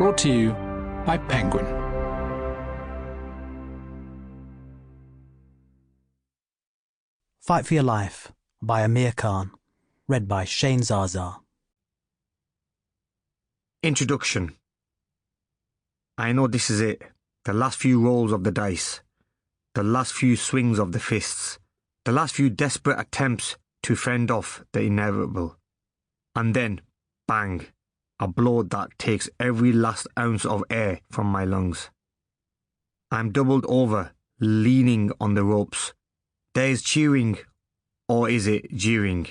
Brought to you by Penguin. Fight for Your Life by Amir Khan. Read by Shane Zaza. Introduction. I know this is it. The last few rolls of the dice. The last few swings of the fists. The last few desperate attempts to fend off the inevitable. And then, bang, a blow that takes every last ounce of air from my lungs. I'm doubled over, leaning on the ropes. There is cheering, or is it jeering?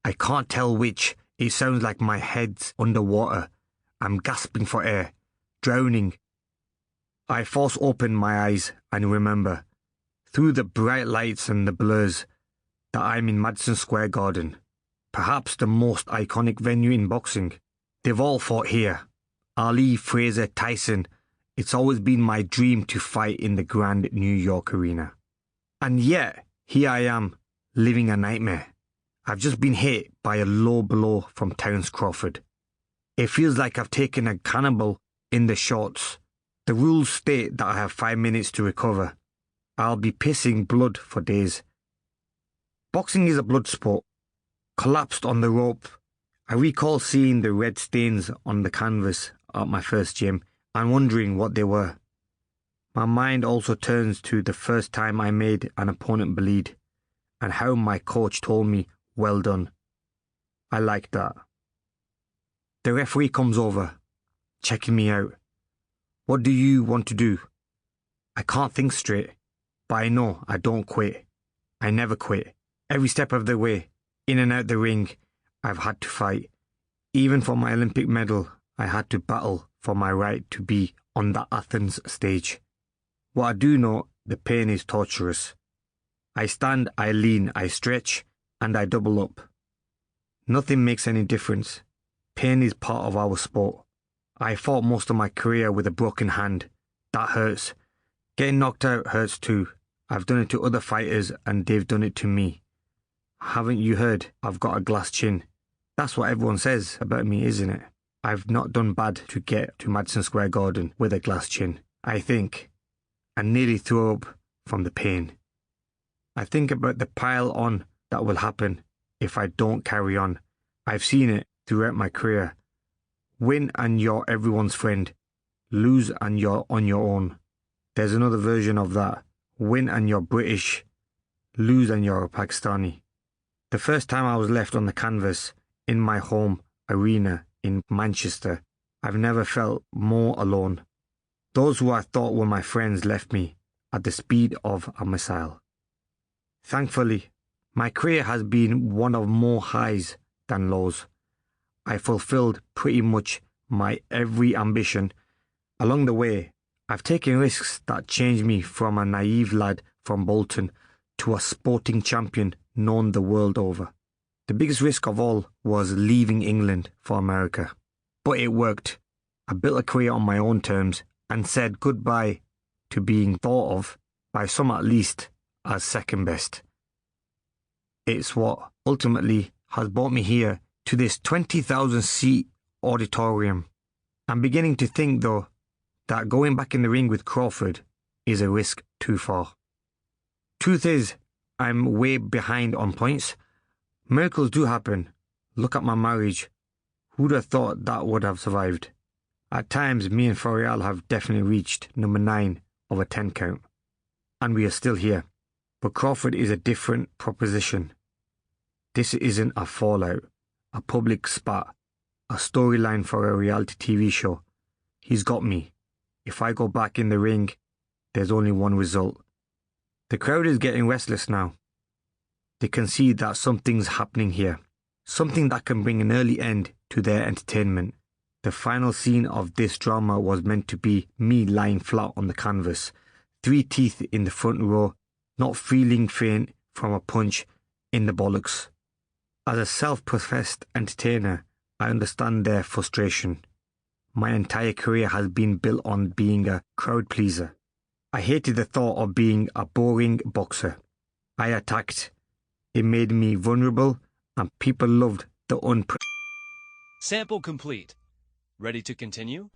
I can't tell which. It sounds like my head's underwater. I'm gasping for air, drowning. I force open my eyes and remember, through the bright lights and the blurs, that I'm in Madison Square Garden, perhaps the most iconic venue in boxing. They've all fought here. Ali, Fraser, Tyson. It's always been my dream to fight in the grand New York arena. And yet, here I am, living a nightmare. I've just been hit by a low blow from Terence Crawford. It feels like I've taken a cannibal in the shorts. The rules state that I have 5 minutes to recover. I'll be pissing blood for days. Boxing is a blood sport. Collapsed on the rope, I recall seeing the red stains on the canvas at my first gym and wondering what they were. My mind also turns to the first time I made an opponent bleed and how my coach told me, "Well done." I liked that. The referee comes over, checking me out. "What do you want to do?" I can't think straight, but I know I don't quit. I never quit. Every step of the way, in and out the ring, I've had to fight. Even for my Olympic medal, I had to battle for my right to be on that Athens stage. What I do know, the pain is torturous. I stand, I lean, I stretch, and I double up. Nothing makes any difference. Pain is part of our sport. I fought most of my career with a broken hand. That hurts. Getting knocked out hurts too. I've done it to other fighters and they've done it to me. Haven't you heard I've got a glass chin? That's what everyone says about me, isn't it? I've not done bad to get to Madison Square Garden with a glass chin, I think. I nearly threw up from the pain. I think about the pile on that will happen if I don't carry on. I've seen it throughout my career. Win and you're everyone's friend. Lose and you're on your own. There's another version of that. Win and you're British. Lose and you're a Pakistani. The first time I was left on the canvas in my home arena in Manchester, I've never felt more alone. Those who I thought were my friends left me at the speed of a missile. Thankfully, my career has been one of more highs than lows. I fulfilled pretty much my every ambition. Along the way, I've taken risks that changed me from a naive lad from Bolton to a sporting champion known the world over. The biggest risk of all was leaving England for America. But it worked. I built a career on my own terms and said goodbye to being thought of, by some at least, as second best. It's what ultimately has brought me here to this 20,000-seat auditorium. I'm beginning to think, though, that going back in the ring with Crawford is a risk too far. Truth is, I'm way behind on points. Miracles do happen. Look at my marriage. Who'd have thought that would have survived? At times, me and Faryal have definitely reached number 9 of a 10 count. And we are still here. But Crawford is a different proposition. This isn't a fallout, a public spat, a storyline for a reality TV show. He's got me. If I go back in the ring, there's only one result. The crowd is getting restless now. They can see that something's happening here. Something that can bring an early end to their entertainment. The final scene of this drama was meant to be me lying flat on the canvas, 3 teeth in the front row, not feeling faint from a punch in the bollocks. As a self-professed entertainer, I understand their frustration. My entire career has been built on being a crowd pleaser. I hated the thought of being a boring boxer. I attacked. It made me vulnerable, and people loved the Sample complete. Ready to continue?